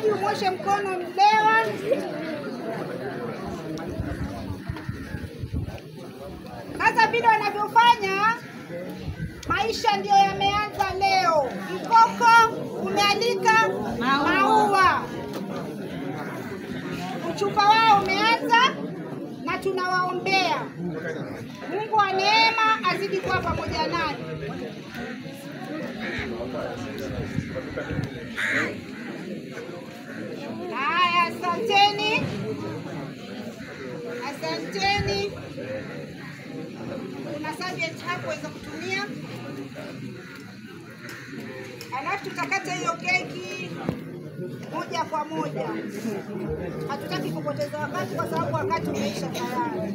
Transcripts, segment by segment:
maji, umoshe mkono mlewa. Sasa vile wanavyofanya, maisha ndio yameanza leo. Mkoko umealika maua. Uchupa wao umeanza na tunawaombea. Mungu wa neema azidi kuwa pamoja nani. Haya, asanteni. Asanteni. Kuna subject hapo waweza kutumia. Alafu tutakata hiyo keki moja kwa moja. Hatutaki kupoteza wakati kwa sababu wakati umeisha tayari.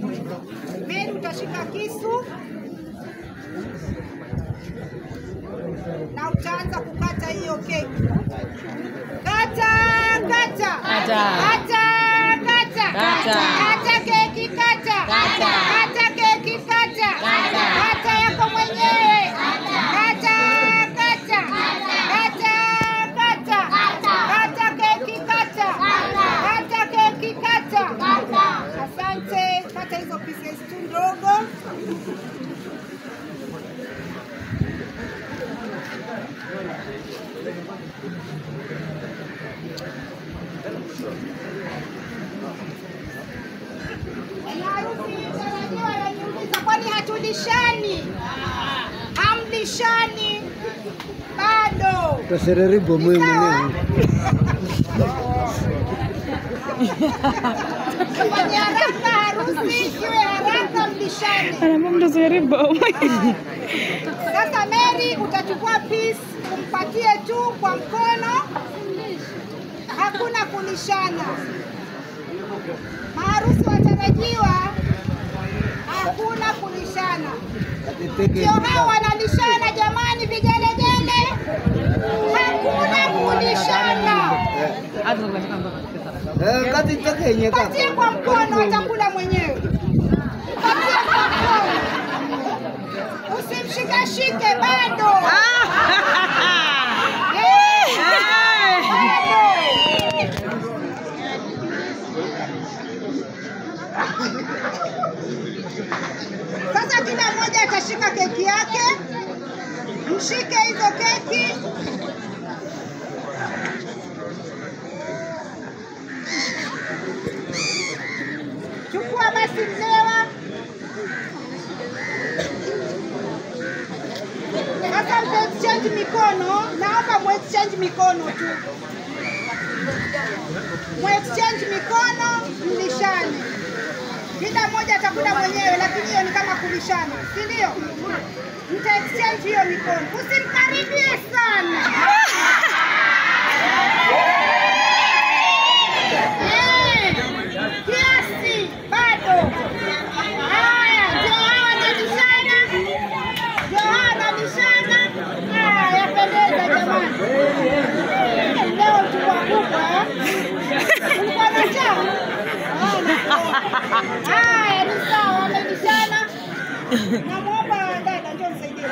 Mimi utashika kisu na utaanza kukata hiyo keki. Kata, kata. Kata. Kata, kata. Kata. Kata keki, kata. Kata. Kata keki, kata. Kata. Kata yako mwenyewe. Kata, kata. Kata, kata. Kata keki, kata. Kata keki, kata. Asante. Kata hizo pieces tu ndogo. Kwani hatulishani? Hamlishani bado. Tusereribo mwe mwenyewe. Kwenye haraka harusi iwe haraka mlishani. Anamwambia tusereribo. Sasa Mary utachukua piece umpatie tu kwa mkono. Hakuna kulishana. Maharusi watarajiwa hakuna kulishana. Sio hao wanalishana jamani, vigelegele. Hakuna kulishana. Kati take yenyewe. Patie kwa mkono atakula mwenyewe. Patie kwa mkono. Usimshikashike bado. Sasa kila mmoja atashika keki yake. Mshike hizo keki. Chukua basi mlewa. Sasa mta-exchange mikono. Naomba mu-exchange mikono tu. Mu-exchange mikono, mlishane. Kila mmoja atakula mwenyewe, lakini hiyo ni kama kulishana, si ndio? Mta-exchange hiyo mikono. Usimkaribie sana. Kiasi bado. Haya, ndio hawa wanalishana. Ndio hawa wanalishana. Haya, yapendeza jamani. Leo tuko kubwa. Ulikuwa na njaa? Haya, ni sawa, wamelishana. Namuomba dada njoo nisaidie.